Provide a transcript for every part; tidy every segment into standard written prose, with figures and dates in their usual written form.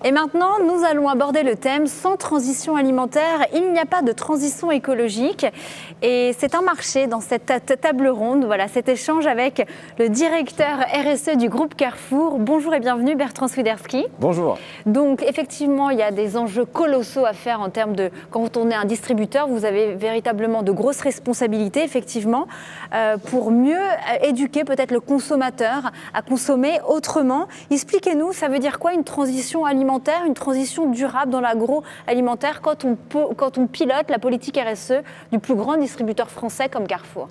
Et maintenant, nous allons aborder le thème « Sans transition alimentaire, il n'y a pas de transition écologique ». Et c'est un marché dans cette table ronde, voilà, cet échange avec le directeur RSE du groupe Carrefour. Bonjour et bienvenue Bertrand Swiderski. Bonjour. Donc effectivement, il y a des enjeux colossaux à faire en termes de, quand on est un distributeur, vous avez véritablement de grosses responsabilités, effectivement, pour mieux éduquer peut-être le consommateur à consommer autrement. Expliquez-nous, ça veut dire quoi une transition alimentaire, une transition durable dans l'agroalimentaire quand on pilote la politique RSE du plus grand distributeur français comme Carrefour?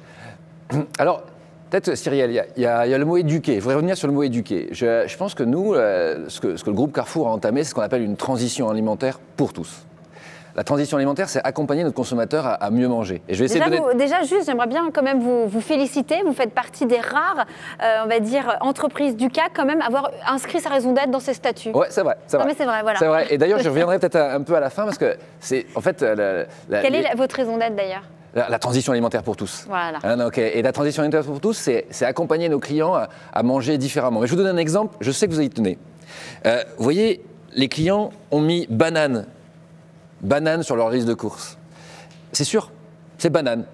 Alors, peut-être Cyrielle, il y a le mot éduquer. Je voudrais revenir sur le mot éduquer. Je pense que nous, ce que le groupe Carrefour a entamé, c'est ce qu'on appelle une transition alimentaire pour tous. La transition alimentaire, c'est accompagner notre consommateur à mieux manger. Et je vais essayer déjà, juste, j'aimerais bien quand même vous féliciter. Vous faites partie des rares, on va dire, entreprises du CAC, quand même, avoir inscrit sa raison d'être dans ses statuts. Oui, c'est vrai. Non, mais c'est vrai, voilà. C'est vrai. Et d'ailleurs, je reviendrai peut-être un peu à la fin, parce que c'est, en fait... Quelle est votre raison d'être, d'ailleurs ? La transition alimentaire pour tous. Voilà. Et la transition alimentaire pour tous, c'est accompagner nos clients à manger différemment. Mais je vous donne un exemple, je sais que vous y tenez. Vous voyez, les clients ont mis banane sur leur liste de courses. C'est sûr, c'est banane.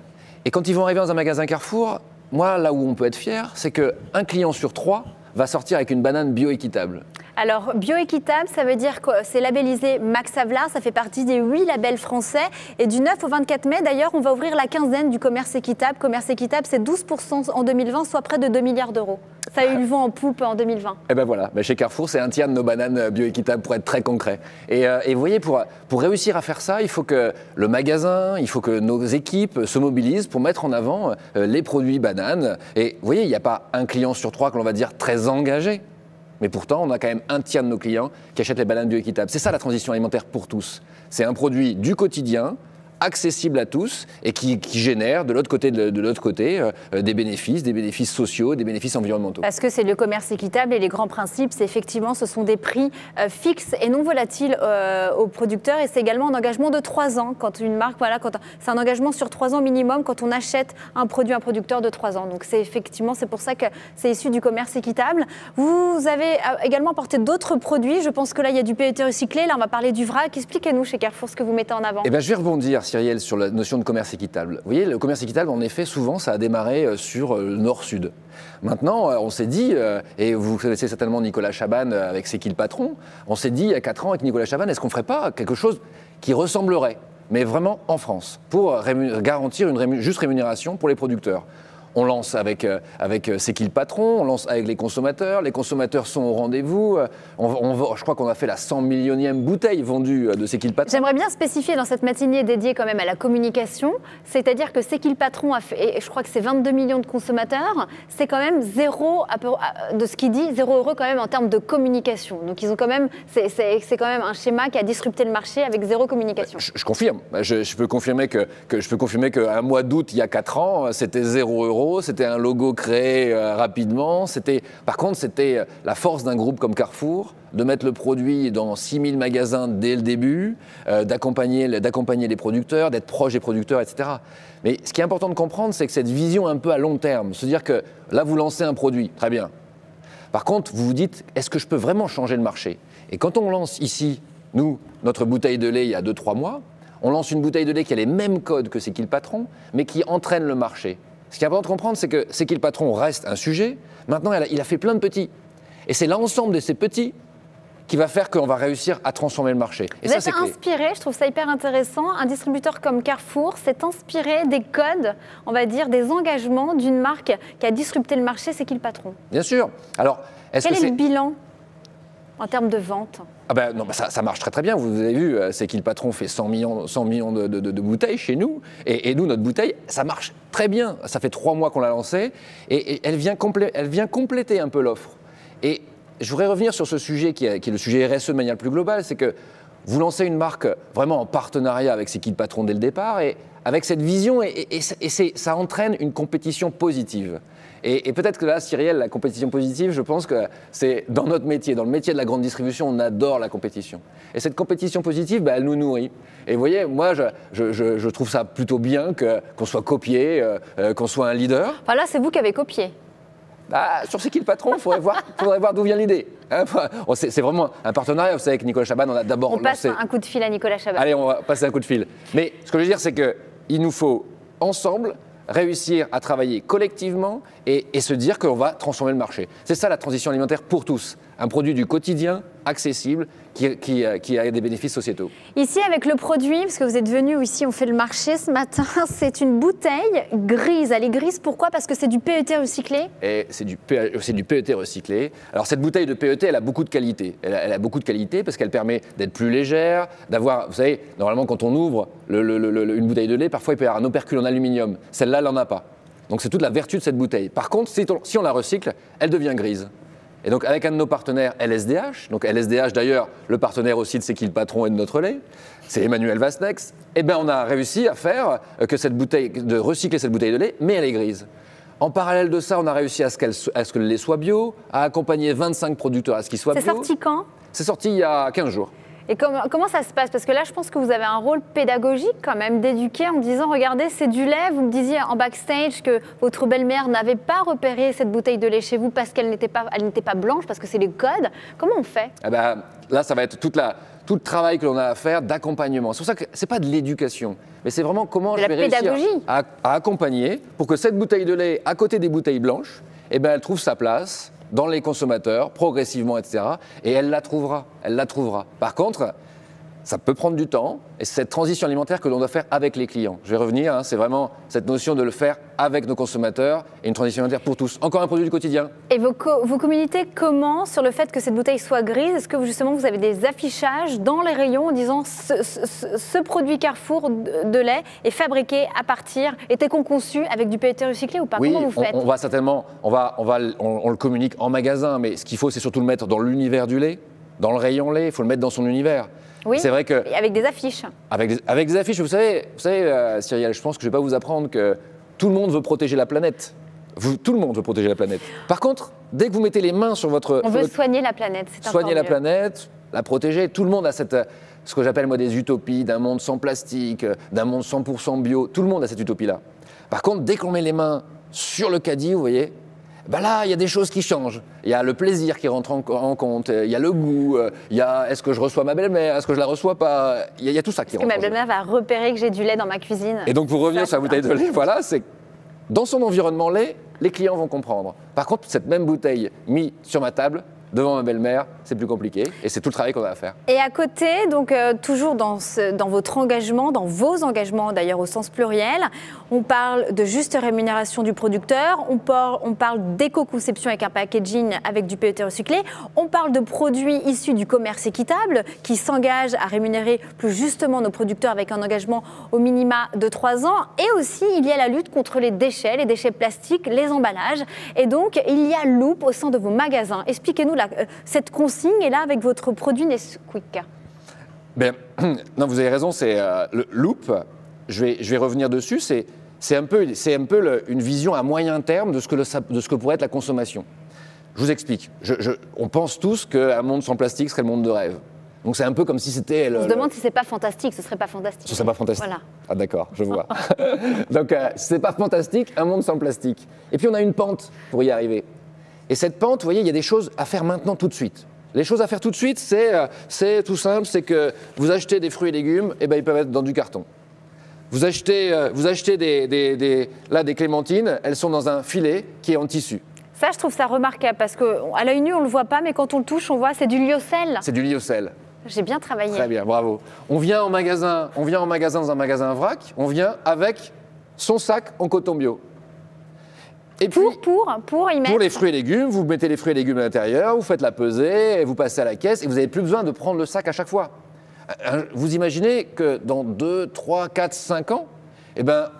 Et quand ils vont arriver dans un magasin Carrefour, moi, là où on peut être fier, c'est qu'un client sur 3 va sortir avec une banane bioéquitable. Alors, bioéquitable, ça veut dire que c'est labellisé Max Havelaar, ça fait partie des 8 labels français. Et du 9 au 24 mai, d'ailleurs, on va ouvrir la quinzaine du commerce équitable. Commerce équitable, c'est 12% en 2020, soit près de 2 milliards d'euros. Ça a eu le vent en poupe en 2020. Et ben voilà, chez Carrefour, c'est un tiers de nos bananes bioéquitables pour être très concret. Et vous voyez, pour réussir à faire ça, il faut que le magasin, il faut que nos équipes se mobilisent pour mettre en avant les produits bananes. Et vous voyez, il n'y a pas un client sur 3 que l'on va dire très engagé. Mais pourtant, on a quand même un tiers de nos clients qui achètent les bananes bioéquitables. C'est ça la transition alimentaire pour tous. C'est un produit du quotidien, accessible à tous et qui génère de l'autre côté, des bénéfices sociaux, des bénéfices environnementaux. Parce que c'est le commerce équitable et les grands principes, c'est effectivement, ce sont des prix fixes et non volatiles aux producteurs et c'est également un engagement de 3 ans. Quand une marque, voilà, c'est un engagement sur 3 ans minimum quand on achète un producteur de 3 ans. Donc c'est pour ça que c'est issu du commerce équitable. Vous avez également apporté d'autres produits. Je pense que là, il y a du PET recyclé. Là, on va parler du vrac. Expliquez-nous chez Carrefour ce que vous mettez en avant. Eh bien, je vais rebondir, Cyrielle, sur la notion de commerce équitable. Vous voyez, le commerce équitable, en effet, souvent, ça a démarré sur le nord-sud. Maintenant, on s'est dit, et vous connaissez certainement Nicolas Chaban avec C'est qui le patron, on s'est dit il y a 4 ans avec Nicolas Chaban, est-ce qu'on ne ferait pas quelque chose qui ressemblerait, mais vraiment en France, pour garantir une juste rémunération pour les producteurs ? On lance avec C'est qui le patron, on lance avec les consommateurs sont au rendez-vous. Je crois qu'on a fait la 100 millionième bouteille vendue de C'est qui le patron. J'aimerais bien spécifier dans cette matinée dédiée quand même à la communication, c'est-à-dire que C'est qui le patron a fait, et je crois que c'est 22 millions de consommateurs, c'est quand même zéro, de ce qu'il dit, 0 € quand même en termes de communication. Donc ils ont quand même, c'est quand même un schéma qui a disrupté le marché avec 0 communication. Je confirme, je peux confirmer qu'un mois d'août il y a 4 ans, c'était 0 €. C'était un logo créé rapidement. Par contre, c'était la force d'un groupe comme Carrefour, de mettre le produit dans 6000 magasins dès le début, d'accompagner les producteurs, d'être proche des producteurs, etc. Mais ce qui est important de comprendre, c'est que cette vision un peu à long terme, se dire que là, vous lancez un produit, très bien. Par contre, vous vous dites, est-ce que je peux vraiment changer le marché ? Et quand on lance ici, nous, notre bouteille de lait il y a 2-3 mois, on lance une bouteille de lait qui a les mêmes codes que C'est qui le patron, mais qui entraîne le marché. Ce qui est important de comprendre, c'est que C'est qui le patron reste un sujet. Maintenant, il a fait plein de petits. Et c'est l'ensemble de ces petits qui va faire qu'on va réussir à transformer le marché. Et vous êtes inspiré, je trouve ça hyper intéressant, un distributeur comme Carrefour s'est inspiré des codes, on va dire, des engagements d'une marque qui a disrupté le marché, C'est qui le patron? Bien sûr. Alors, quel est le bilan en termes de vente? Ça marche très très bien. Vous avez vu, C'est qui le patron fait 100 millions de bouteilles chez nous. Et nous, notre bouteille, ça marche très bien. Ça fait 3 mois qu'on l'a lancée. Et elle vient compléter un peu l'offre. Et je voudrais revenir sur ce sujet qui est le sujet RSE de manière plus globale. C'est que vous lancez une marque vraiment en partenariat avec C'est qui le patron dès le départ. Et avec cette vision, ça entraîne une compétition positive. Et peut-être que là, Cyrielle, la compétition positive, je pense que c'est dans notre métier, dans le métier de la grande distribution, on adore la compétition. Et cette compétition positive, elle nous nourrit. Et vous voyez, moi, je trouve ça plutôt bien qu'on soit copié, qu'on soit un leader. Enfin là, c'est vous qui avez copié. Sur C'est qui le patron, il faudrait voir d'où vient l'idée. Hein, c'est vraiment un partenariat. Vous savez, avec Nicolas Chaban, on a d'abord lancé... On passe un coup de fil à Nicolas Chaban. Allez, on va passer un coup de fil. Mais ce que je veux dire, c'est qu'il nous faut, ensemble, réussir à travailler collectivement et se dire qu'on va transformer le marché. C'est ça la transition alimentaire pour tous. Un produit du quotidien, accessible, qui a des bénéfices sociétaux. Ici, avec le produit, parce que vous êtes venu ici, on fait le marché ce matin, c'est une bouteille grise. Elle est grise, pourquoi? Parce que c'est du PET recyclé? Et c'est du PET recyclé. Alors cette bouteille de PET, elle a beaucoup de qualité. Elle a beaucoup de qualité parce qu'elle permet d'être plus légère, d'avoir, vous savez, normalement quand on ouvre une bouteille de lait, parfois il peut y avoir un opercule en aluminium. Celle-là, elle n'en a pas. Donc c'est toute la vertu de cette bouteille. Par contre, si on la recycle, elle devient grise. Et donc avec un de nos partenaires, LSDH, donc LSDH d'ailleurs, le partenaire aussi de C'est qui le patron et de notre lait, c'est Emmanuel Vasnex, eh bien on a réussi à faire de recycler cette bouteille de lait, mais elle est grise. En parallèle de ça, on a réussi à ce que le lait soit bio, à accompagner 25 producteurs à ce qu'il soit bio. C'est sorti quand? C'est sorti il y a 15 jours. Et comment ça se passe? Parce que là, je pense que vous avez un rôle pédagogique quand même, d'éduquer en me disant, regardez, c'est du lait. Vous me disiez en backstage que votre belle-mère n'avait pas repéré cette bouteille de lait chez vous parce qu'elle n'était pas blanche, parce que c'est les codes. Comment on fait? Là, ça va être tout le travail que l'on a à faire d'accompagnement. C'est pour ça que ce n'est pas de l'éducation, mais c'est vraiment comment je vais réussir à accompagner pour que cette bouteille de lait, à côté des bouteilles blanches, elle trouve sa place dans les consommateurs, progressivement, etc. Et elle la trouvera. Par contre, ça peut prendre du temps, et c'est cette transition alimentaire que l'on doit faire avec les clients. Je vais revenir, c'est vraiment cette notion de le faire avec nos consommateurs, et une transition alimentaire pour tous. Encore un produit du quotidien. Et vous communiquez comment sur le fait que cette bouteille soit grise? Est-ce que justement vous avez des affichages dans les rayons en disant ce produit Carrefour de lait est fabriqué à partir, est éco-conçu avec du PET recyclé ou pas? Oui, comment vous faites? on va certainement, on le communique en magasin, mais ce qu'il faut, c'est surtout le mettre dans l'univers du lait, dans le rayon lait, il faut le mettre dans son univers. Oui, c'est vrai que, et avec des affiches. Avec des affiches, vous savez Cyrielle, je pense que je ne vais pas vous apprendre que tout le monde veut protéger la planète. Tout le monde veut protéger la planète. Par contre, dès que vous mettez les mains sur votre... On veut soigner la planète, c'est important. Soigner la planète, la protéger. Tout le monde a ce que j'appelle moi des utopies, d'un monde sans plastique, d'un monde 100% bio. Tout le monde a cette utopie-là. Par contre, dès qu'on met les mains sur le caddie, vous voyez, là, il y a des choses qui changent. Il y a le plaisir qui rentre en compte, il y a le goût, il y a est-ce que je reçois ma belle-mère, est-ce que je la reçois pas, il y a tout ça qui rentre. Est-ce que ma belle-mère va repérer que j'ai du lait dans ma cuisine? Et donc, pour revenir sur la bouteille de lait, voilà, c'est dans son environnement lait, les clients vont comprendre. Par contre, cette même bouteille mise sur ma table, devant ma belle-mère, c'est plus compliqué et c'est tout le travail qu'on a à faire. Et à côté, donc toujours dans votre engagement, dans vos engagements d'ailleurs au sens pluriel, on parle de juste rémunération du producteur, on parle d'éco-conception avec un packaging avec du PET recyclé, on parle de produits issus du commerce équitable qui s'engagent à rémunérer plus justement nos producteurs avec un engagement au minima de 3 ans, et aussi il y a la lutte contre les déchets plastiques, les emballages, et donc il y a Loop au sein de vos magasins. Expliquez-nous cette consigne est là avec votre produit Nesquik. Non, vous avez raison, c'est le Loop. Je vais revenir dessus. C'est un peu une vision à moyen terme de ce que pourrait être la consommation. Je vous explique. On pense tous qu'un monde sans plastique serait le monde de rêve. Donc c'est un peu comme si c'était... On se demande si c'est pas fantastique, ce serait pas fantastique. Ce serait pas fantastique. Voilà. Ah d'accord, je vois. Donc si c'est pas fantastique, un monde sans plastique. Et puis on a une pente pour y arriver. Et cette pente, vous voyez, il y a des choses à faire maintenant tout de suite. Les choses à faire tout de suite, c'est tout simple, c'est que vous achetez des fruits et légumes, et ils peuvent être dans du carton. Vous achetez des clémentines, elles sont dans un filet qui est en tissu. Ça, je trouve ça remarquable parce qu'à l'œil nu, on ne le voit pas, mais quand on le touche, on voit, c'est du lyocell. C'est du lyocell. J'ai bien travaillé. Très bien, bravo. On vient en magasin dans un magasin vrac, on vient avec son sac en coton bio. Et puis, pour y mettre... Pour les fruits et légumes, vous mettez les fruits et légumes à l'intérieur, vous faites la pesée, et vous passez à la caisse, et vous n'avez plus besoin de prendre le sac à chaque fois. Vous imaginez que dans 2, 3, 4, 5 ans,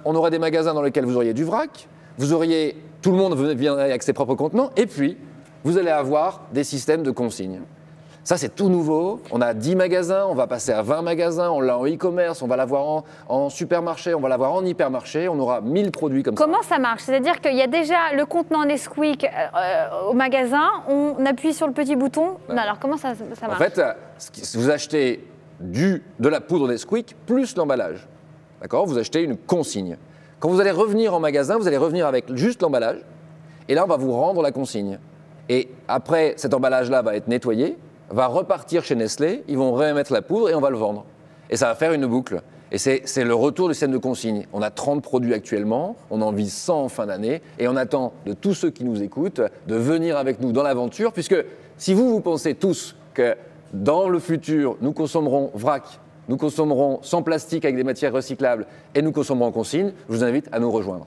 on aura des magasins dans lesquels vous auriez du vrac, tout le monde viendrait avec ses propres contenants, et puis vous allez avoir des systèmes de consignes. Ça, c'est tout nouveau. On a 10 magasins, on va passer à 20 magasins, on l'a en e-commerce, on va l'avoir en supermarché, on va l'avoir en hypermarché, on aura 1000 produits comme ça. Comment ça marche? C'est-à-dire qu'il y a déjà le contenant Nesquik au magasin, on appuie sur le petit bouton. Non, alors comment ça marche? En fait, vous achetez de la poudre Nesquik plus l'emballage. D'accord? Vous achetez une consigne. Quand vous allez revenir en magasin, vous allez revenir avec juste l'emballage. et là, on va vous rendre la consigne. Et après, cet emballage-là va être nettoyé, va repartir chez Nestlé, ils vont remettre la poudre et on va le vendre. Et ça va faire une boucle. Et c'est le retour du système de consigne. On a 30 produits actuellement, on en vise 100 en fin d'année, et on attend de tous ceux qui nous écoutent de venir avec nous dans l'aventure, puisque si vous pensez tous que dans le futur, nous consommerons vrac, nous consommerons sans plastique avec des matières recyclables, et nous consommerons en consigne, je vous invite à nous rejoindre.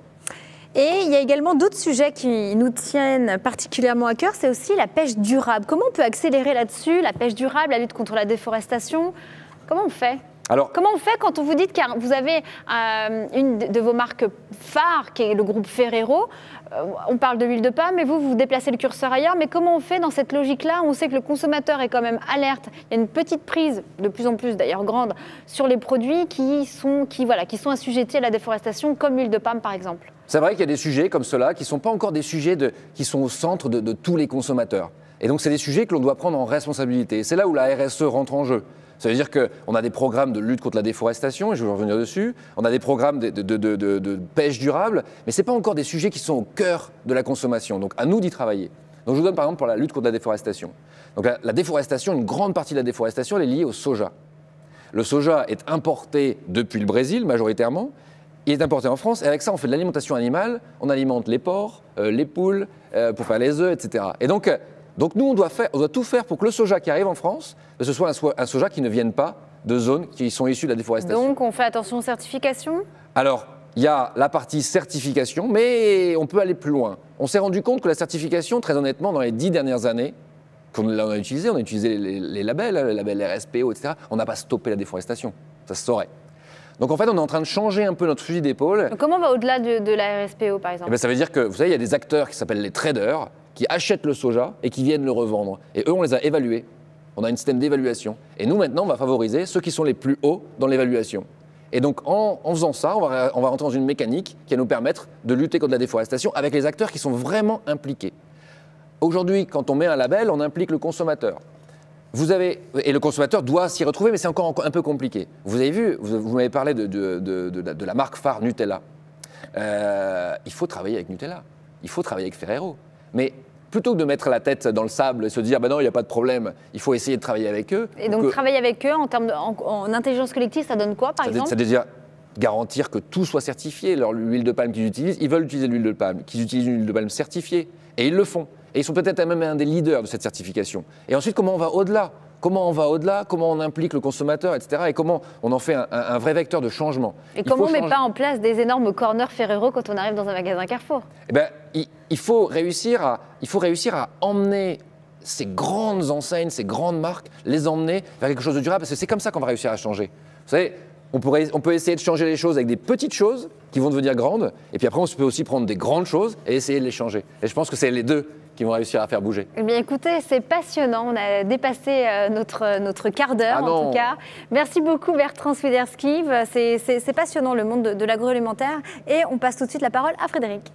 Et il y a également d'autres sujets qui nous tiennent particulièrement à cœur, c'est aussi la pêche durable. Comment on peut accélérer là-dessus, la pêche durable, la lutte contre la déforestation? Comment on fait? Alors, comment on fait quand on vous dit que vous avez une de vos marques phares, qui est le groupe Ferrero, on parle de l'huile de palme, et vous déplacez le curseur ailleurs, mais comment on fait dans cette logique-là? On sait que le consommateur est quand même alerte. Il y a une petite prise, de plus en plus d'ailleurs grande, sur les produits qui sont assujettis à la déforestation, comme l'huile de palme par exemple. C'est vrai qu'il y a des sujets comme ceux-là qui ne sont pas encore des sujets qui sont au centre de tous les consommateurs. Et donc, c'est des sujets que l'on doit prendre en responsabilité. C'est là où la RSE rentre en jeu. Ça veut dire qu'on a des programmes de lutte contre la déforestation, et je vais revenir dessus. On a des programmes de pêche durable, mais ce n'est pas encore des sujets qui sont au cœur de la consommation. Donc, à nous d'y travailler. Donc, je vous donne par exemple pour la lutte contre la déforestation. Donc, la déforestation, une grande partie de la déforestation, elle est liée au soja. Le soja est importé depuis le Brésil, majoritairement. Il est importé en France, et avec ça, on fait de l'alimentation animale. On alimente les porcs, les poules, pour faire les œufs, etc. Et donc nous, on doit tout faire pour que le soja qui arrive en France, ce soit un soja qui ne vienne pas de zones qui sont issues de la déforestation. Donc, on fait attention aux certifications? Alors, il y a la partie certification, mais on peut aller plus loin. On s'est rendu compte que la certification, très honnêtement, dans les 10 dernières années, on a utilisé les labels, le label RSPO, etc. On n'a pas stoppé la déforestation, ça se saurait. Donc en fait, on est en train de changer un peu notre fusil d'épaule. Comment on va au-delà de la RSPO, par exemple? Ça veut dire que, vous savez, il y a des acteurs qui s'appellent les traders, qui achètent le soja et qui viennent le revendre. Et eux, on les a évalués. On a un système d'évaluation. Et nous, maintenant, on va favoriser ceux qui sont les plus hauts dans l'évaluation. Et donc, en faisant ça, on va rentrer dans une mécanique qui va nous permettre de lutter contre la déforestation avec les acteurs qui sont vraiment impliqués. Aujourd'hui, quand on met un label, on implique le consommateur. Et le consommateur doit s'y retrouver, mais c'est encore un peu compliqué. Vous avez vu, vous m'avez parlé de la marque phare Nutella. Il faut travailler avec Nutella. Il faut travailler avec Ferrero. Mais plutôt que de mettre la tête dans le sable et se dire non, il n'y a pas de problème, il faut essayer de travailler avec eux. Et donc travailler avec eux en intelligence collective, ça donne quoi par exemple? Ça veut dire garantir que tout soit certifié. L'huile de palme qu'ils utilisent, ils veulent utiliser l'huile de palme, qu'ils utilisent une huile de palme certifiée. Et ils le font. Et ils sont peut-être même un des leaders de cette certification. Et ensuite, comment on va au-delà? Comment on implique le consommateur, etc. Et comment on en fait un vrai vecteur de changement. Et comment on ne met pas en place des énormes corners Ferrero quand on arrive dans un magasin Carrefour? Il faut réussir à emmener ces grandes enseignes, ces grandes marques, les emmener vers quelque chose de durable, parce que c'est comme ça qu'on va réussir à changer. Vous savez, on peut essayer de changer les choses avec des petites choses qui vont devenir grandes, et puis après on peut aussi prendre des grandes choses et essayer de les changer. Et je pense que c'est les deux qui vont réussir à faire bouger. Eh bien écoutez, c'est passionnant, on a dépassé notre quart d'heure en tout cas. Merci beaucoup Bertrand Swiderski, c'est passionnant le monde de l'agroalimentaire, et on passe tout de suite la parole à Frédéric.